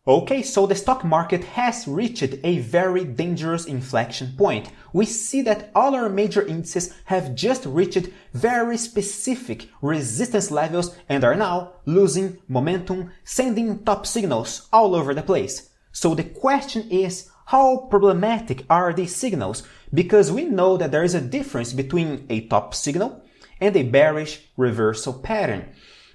Okay, so the stock market has reached a very dangerous inflection point. We see that all our major indices have just reached very specific resistance levels and are now losing momentum, sending top signals all over the place. So the question is, how problematic are these signals? Because we know that there is a difference between a top signal and a bearish reversal pattern.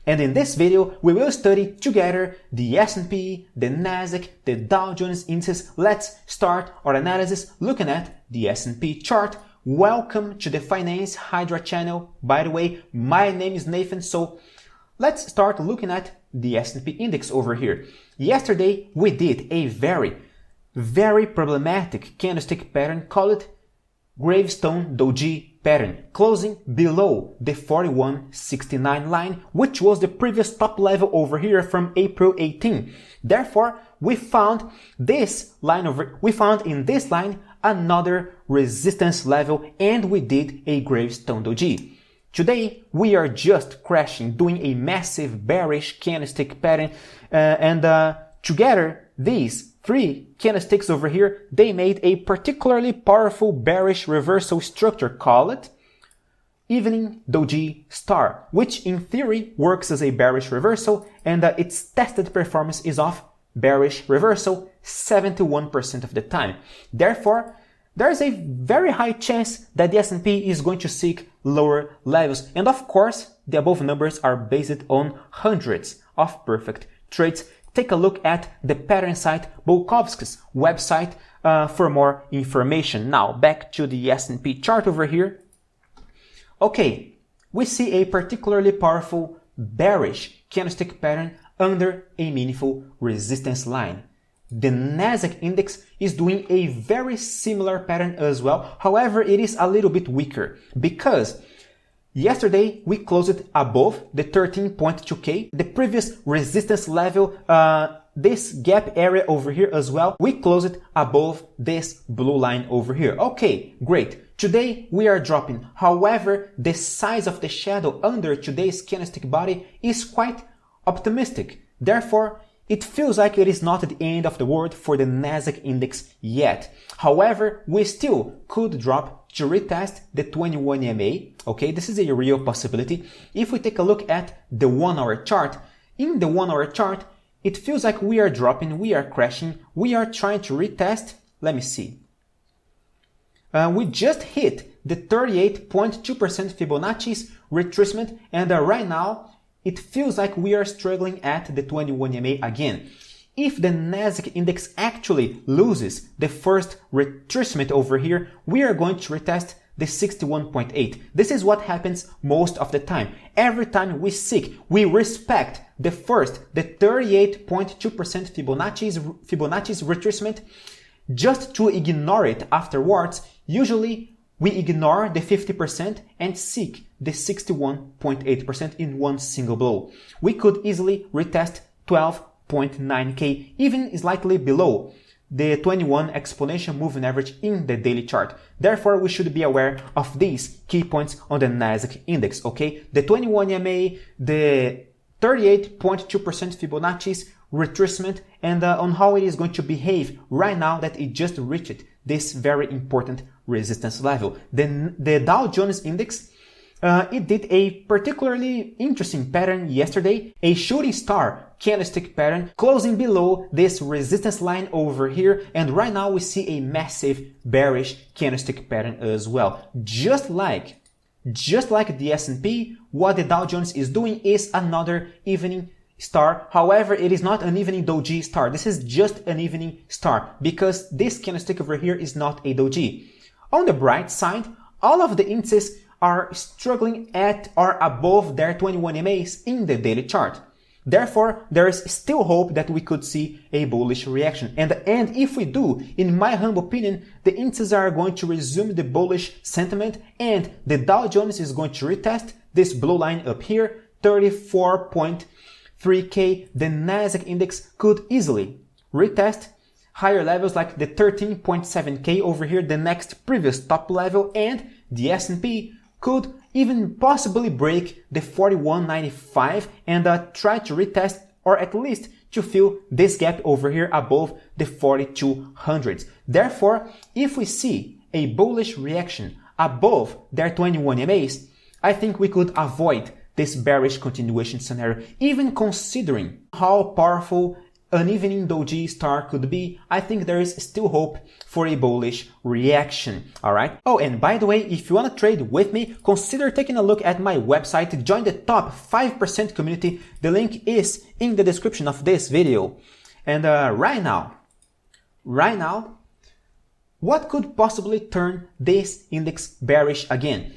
And in this video, we will study together the S&P, the Nasdaq, the Dow Jones indices. Let's start our analysis looking at the S&P chart. Welcome to the Finance Hydra channel. By the way, my name is Nathan, so let's start looking at the S&P index over here. Yesterday, we did a very problematic candlestick pattern called gravestone doji pattern, closing below the 41.69 line, which was the previous top level over here from April 18. Therefore, we found in this line another resistance level, and we did a gravestone doji. Today, we are just crashing, doing a massive bearish candlestick pattern, and together, these three candlesticks over here, they made a particularly powerful bearish reversal structure called evening doji star, which in theory works as a bearish reversal, and its tested performance is of bearish reversal 71% of the time. Therefore, there is a very high chance that the S&P is going to seek lower levels, and of course, the above numbers are based on hundreds of perfect trades. Take a look at the pattern site, Bolkovsky's website, for more information. Now, back to the S&P chart over here. Okay, we see a particularly powerful bearish candlestick pattern under a meaningful resistance line. The Nasdaq index is doing a very similar pattern as well. However, it is a little bit weaker because yesterday, we closed above the 13.2K, the previous resistance level, this gap area over here as well. We closed above this blue line over here. Okay, great. Today, we are dropping. However, the size of the shadow under today's candlestick body is quite optimistic. Therefore, it feels like it is not the end of the world for the Nasdaq index yet. However, we still could drop to retest the 21 EMA. Okay, this is a real possibility. If we take a look at the 1 hour chart, in the 1 hour chart, it feels like we are dropping, we are crashing, we are trying to retest. Let me see. We just hit the 38.2% Fibonacci's retracement, and right now, it feels like we are struggling at the 21 EMA again. If the Nasdaq index actually loses the first retracement over here, we are going to retest the 61.8. This is what happens most of the time. Every time we respect the 38.2% Fibonacci's retracement, just to ignore it afterwards. Usually, we ignore the 50% and seek the 61.8% in one single blow. We could easily retest 12.9K, even slightly below the 21 exponential moving average in the daily chart. Therefore, we should be aware of these key points on the Nasdaq index, okay? The 21 EMA, the 38.2% Fibonacci's retracement, and on how it is going to behave right now that it just reached this very important resistance level. Then the Dow Jones index, it did a particularly interesting pattern yesterday, a shooting star candlestick pattern closing below this resistance line over here, and right now we see a massive bearish candlestick pattern as well. Just like the S&P, what the Dow Jones is doing is another evening star. However, it is not an evening doji star. This is just an evening star because this candlestick over here is not a doji. On the bright side, all of the indices are struggling at or above their 21 EMAs in the daily chart. Therefore, there is still hope that we could see a bullish reaction. And if we do, in my humble opinion, the indices are going to resume the bullish sentiment and the Dow Jones is going to retest this blue line up here, 34.3K. The Nasdaq index could easily retest higher levels like the 13.7K over here, the next previous top level, and the S&P could even possibly break the 41.95 and try to retest or at least to fill this gap over here above the 4200s. Therefore, if we see a bullish reaction above their 21 EMAs, I think we could avoid this bearish continuation scenario. Even considering how powerful an evening doji star could be, I think there is still hope for a bullish reaction. Alright? Oh, and by the way, if you want to trade with me, consider taking a look at my website to join the top 5% community. The link is in the description of this video. And right now, what could possibly turn this index bearish again?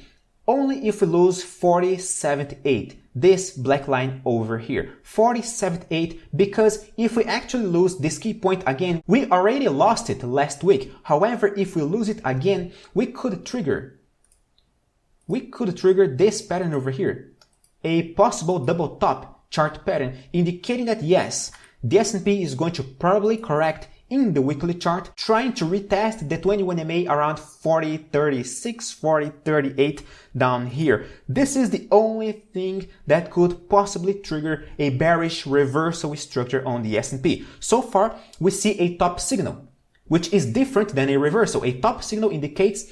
Only if we lose 40.78, this black line over here. 40.78, because if we actually lose this key point again, we already lost it last week. However, if we lose it again, we could trigger this pattern over here. A possible double top chart pattern indicating that yes, the S&P is going to probably correct in the weekly chart, trying to retest the 21 EMA around 40.36, 40.38 down here. This is the only thing that could possibly trigger a bearish reversal structure on the S&P. So far, we see a top signal, which is different than a reversal. A top signal indicates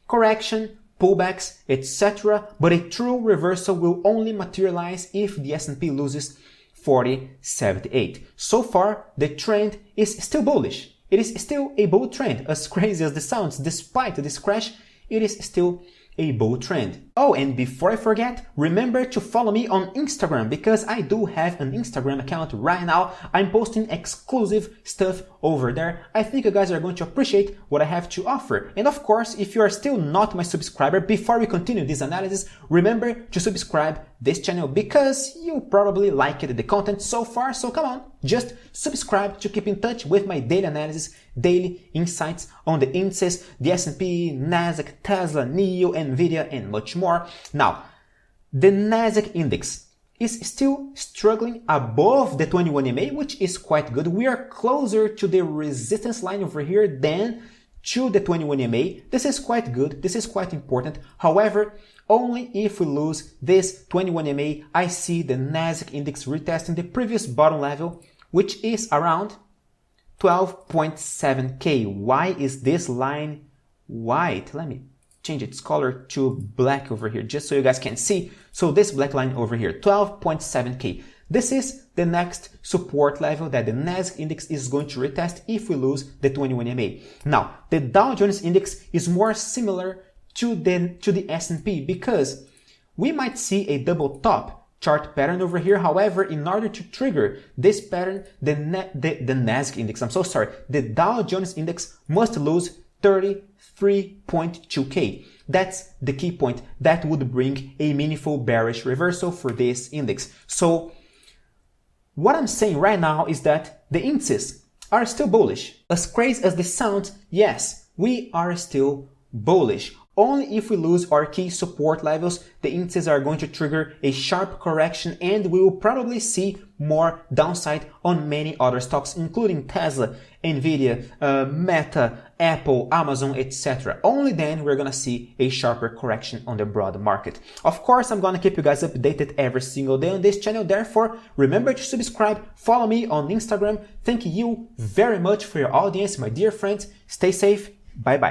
correction, pullbacks, etc. But a true reversal will only materialize if the S&P loses 40.78. So far, the trend is still bullish. It is still a bull trend. As crazy as this sounds, despite this crash, it is still a bull trend. Oh, and before I forget, remember to follow me on Instagram, because I do have an Instagram account right now. I'm posting exclusive stuff over there. I think you guys are going to appreciate what I have to offer. And of course, if you are still not my subscriber, before we continue this analysis, remember to subscribe this channel, because you probably liked the content so far. So come on, just subscribe to keep in touch with my daily analysis, daily insights on the indices, the S&P, Nasdaq, Tesla, NIO, Nvidia, and much more. Now, the Nasdaq index is still struggling above the 21 EMA, which is quite good. We are closer to the resistance line over here than to the 21 EMA. This is quite good. This is quite important. However, only if we lose this 21 EMA, I see the Nasdaq index retesting the previous bottom level, which is around 12.7K. Why is this line white? Let me change its color to black over here, just so you guys can see. So this black line over here, 12.7K. This is the next support level that the Nasdaq index is going to retest if we lose the 21 EMA. Now, the Dow Jones index is more similar to the S&P, because we might see a double top chart pattern over here. However, in order to trigger this pattern, the Nasdaq index, the Dow Jones index must lose 33.2K. That's the key point that would bring a meaningful bearish reversal for this index. So what I'm saying right now is that the indices are still bullish. As crazy as this sounds, yes, we are still bullish. Only if we lose our key support levels, the indices are going to trigger a sharp correction, and we will probably see more downside on many other stocks, including Tesla, Nvidia, Meta, Apple, Amazon, etc. Only then we're going to see a sharper correction on the broad market. Of course, I'm going to keep you guys updated every single day on this channel. Therefore, remember to subscribe, follow me on Instagram. Thank you very much for your audience, my dear friends. Stay safe. Bye-bye.